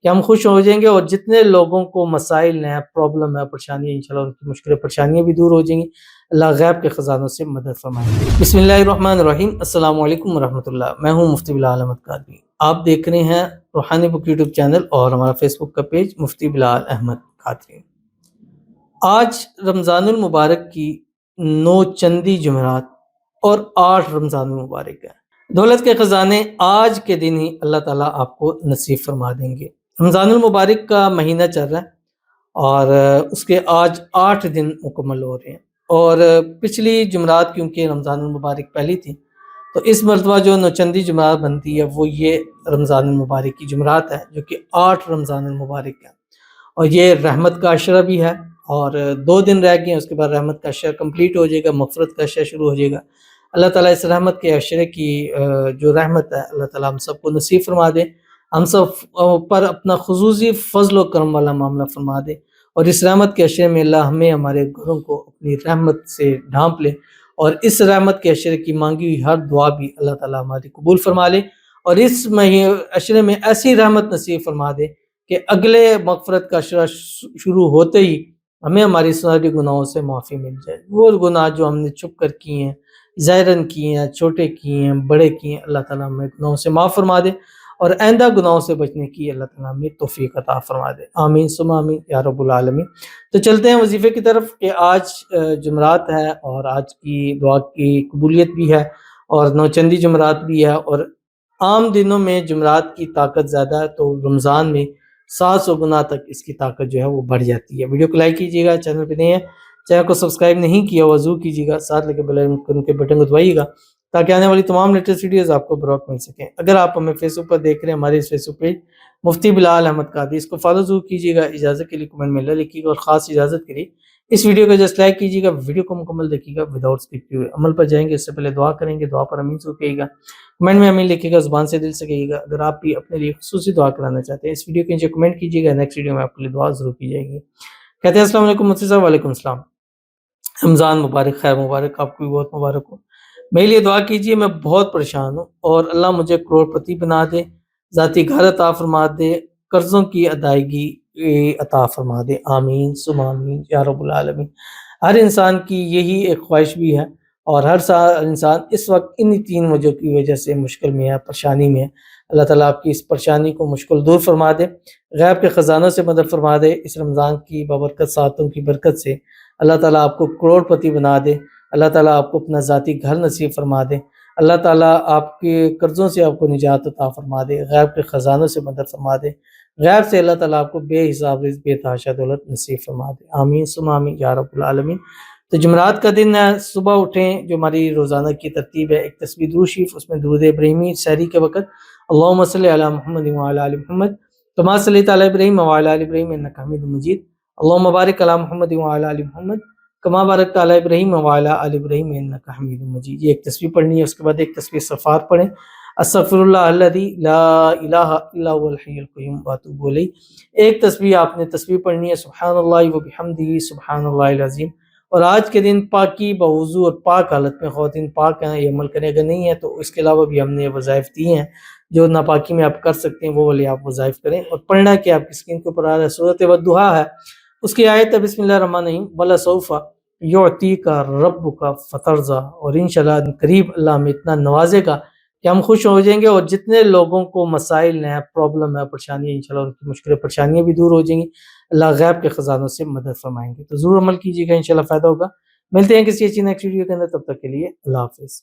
کہ ہم خوش ہو جائیں گے اور جتنے لوگوں کو مسائل ہیں، پرابلم ہے، پریشانی ہے، انشاءاللہ ان کی مشکلیں پریشانیاں بھی دور ہو جائیں گی۔ اللہ غیب کے خزانوں سے مدد فرمائیں گے۔ بسم اللہ الرحمن الرحیم۔ السلام علیکم ورحمۃ اللہ۔ میں ہوں مفتی بلال احمد قادری۔ آپ دیکھ رہے ہیں روحانی بک یوٹیوب چینل اور ہمارا فیس بک کا پیج مفتی بلال احمد قادری۔ آج رمضان المبارک کی 9 چندی جمعرات اور 8 رمضان المبارک ہے۔ دولت کے خزانے آج کے دن ہی اللہ تعالیٰ آپ کو نصیب فرما دیں گے۔ رمضان المبارک کا مہینہ چل رہا ہے اور اس کے آج 8 دن مکمل ہو رہے ہیں، اور پچھلی جمعرات کیونکہ رمضان المبارک پہلی تھی تو اس مرتبہ جو نوچندی جمعرات بنتی ہے وہ یہ رمضان المبارک کی جمعرات ہے، جو کہ 8 رمضان المبارک ہے، اور یہ رحمت کا عشرہ بھی ہے، اور 2 دن رہ گئے ہیں، اس کے بعد رحمت کا عشرہ کمپلیٹ ہو جائے گا، مغفرت کا عشرہ شروع ہو جائے گا۔ اللہ تعالیٰ اس رحمت کے عشرے کی جو رحمت ہے اللہ تعالیٰ ہم سب کو نصیب فرما دے، ہم سب پر اپنا خصوصی فضل و کرم والا معاملہ فرما دے، اور اس رحمت کے عشرے میں اللہ ہمیں ہمارے گھروں کو اپنی رحمت سے ڈھانپ لے، اور اس رحمت کے عشرے کی مانگی ہوئی ہر دعا بھی اللہ تعالیٰ ہماری قبول فرما لے، اور اس عشرے میں ایسی رحمت نصیب فرما دے کہ اگلے مغفرت کا عشرہ شروع ہوتے ہی ہمیں ہماری ساری گناہوں سے معافی مل جائے۔ وہ گناہ جو ہم نے چھپ کر کیے ہیں، ظاہراً کیے ہیں، چھوٹے کیے ہیں، بڑے کیے ہیں، اللہ تعالیٰ ہمیں گناہوں سے معاف فرما دے، اور آئندہ گناہوں سے بچنے کی اللہ تعالیٰ ہمیں توفیق عطا فرما دے۔ آمین ثم آمین یا رب العالمین۔ تو چلتے ہیں وظیفے کی طرف کہ آج جمعرات ہے اور آج کی دعا کی قبولیت بھی ہے اور نوچندی جمعرات بھی ہے، اور عام دنوں میں جمعرات کی طاقت زیادہ ہے تو رمضان میں 700 گنا تک اس کی طاقت جو ہے وہ بڑھ جاتی ہے۔ ویڈیو کو لائک کیجیے گا، چینل پہ نہیں ہے چینل کو سبسکرائب نہیں کیا ہوا ضرور کیجیے گا، ساتھ لگے بیل آئیکن کے بٹن کو دبائیے گا تاکہ آنے والی تمام لیٹسٹ ویڈیوز آپ کو بروقت مل سکیں۔ اگر آپ ہمیں فیس بک پر دیکھ رہے ہیں، ہمارے اس فیس بک پیج مفتی بلال احمد قادری، اس کو فالو ضرور کیجیے گا، اجازت کے لیے کمنٹ میں اللہ لکھیے گا، اور خاص اجازت کے لیے اس ویڈیو کو جسٹ لائک کیجیے گا، ویڈیو کو مکمل دیکھیے گا وداؤٹ اسکپ کیے ہوئے۔ عمل پر جائیں گے اس سے پہلے دعا کریں گے، دعا پر امین ضرور کہیے گا، کمنٹ میں امین لکھیے گا، زبان سے دل سے کہیے گا۔ اگر آپ بھی اپنے لیے خصوصی دعا کرانا چاہتے ہیں اس ویڈیو کے نیچے کمنٹ کیجیے گا، نیکسٹ ویڈیو میں آپ کے لیے دعا ضرور کی جائے گی۔ کہتے ہیں السلام علیکم مفتی صاحب۔ وعلیکم السلام۔ رمضان مبارک، خیر مبارک، آپ کو بھی بہت مبارک ہو۔ میرے لیے دعا کیجیے، میں بہت پریشان ہوں اور اللہ مجھے کروڑ پتی بنا دے، ذاتی گھر عطا فرما دے، قرضوں کی ادائیگی عطا فرما دے۔ آمین ثم آمین یا رب العالمین۔ ہر انسان کی یہی ایک خواہش بھی ہے، اور ہر انسان اس وقت انہی 3 وجہ کی وجہ سے مشکل میں ہے، پریشانی میں ہے۔ اللہ تعالیٰ آپ کی اس پریشانی کو مشکل دور فرما دے، غیب کے خزانوں سے مدد فرما دے۔ اس رمضان کی بابرکت ساعتوں کی برکت سے اللہ تعالیٰ آپ کو کروڑ پتی بنا دے، اللہ تعالیٰ آپ کو اپنا ذاتی گھر نصیب فرما دے، اللہ تعالیٰ آپ کے قرضوں سے آپ کو نجات عطا فرما دے، غیب کے خزانوں سے مدد فرما دے، غیب سے اللہ تعالیٰ آپ کو بے حساب رزق، بے تحاشا دولت نصیب فرما دے۔ آمین ثم آمین یا رب العالمین۔ تو جمعرات کا دن ہے، صبح اٹھیں، جو ہماری روزانہ کی ترتیب ہے، ایک تسبیح درود شریف، اس میں درود ابراہیمی سحری کے وقت اللہم صلی علی محمد وعلی آل محمد کما صلیت علی ابراہیم وعلی آل ابراہیم انک حمید مجید، اللہم بارک علی محمد وعلی آل محمد کما بارکت علی ابراہیم وعلی آل ابراہیم انک حمید مجید۔ یہ ایک تسبیح پڑھنی ہے، اس کے بعد ایک تسبیح استغفار پڑھیں، استغفر اللہ الذی لا الہ الا هو الحی القیوم واتوب الیہ۔ ایک تسبیح آپ نے تسبیح پڑھنی ہے سبحان اللہ وبحمدہ سبحان اللہ العظیم۔ اور آج کے دن پاکی بوضو اور پاک حالت میں، خواتین پاک ہیں یہ عمل کریں، اگر نہیں ہے تو اس کے علاوہ بھی ہم نے وظائف دیے ہیں جو ناپاکی میں آپ کر سکتے ہیں، وہ والے آپ وظائف کریں۔ اور پڑھنا کہ آپ کی اسکرین کے اوپر آ رہا ہے سورۃ والضحیٰ ہے، اس کی آیت ہے بسم اللہ الرحمن الرحیم وَلَسَوْفَ یعطیک ربک فترضیٰ۔ اور انشاءاللہ قریب اللہ ہمیں اتنا نوازے گا کہ ہم خوش ہو جائیں گے، اور جتنے لوگوں کو مسائل ہیں، پرابلم ہے، پریشانی ہے، انشاءاللہ ان کی مشکلیں پریشانیاں بھی دور ہو جائیں گی، اللہ غیب کے خزانوں سے مدد فرمائیں گے۔ تو ضرور عمل کیجیے گا، انشاءاللہ فائدہ ہوگا۔ ملتے ہیں کسی اچھی نیکسٹ ویڈیو کے اندر، تب تک کے لیے اللہ حافظ۔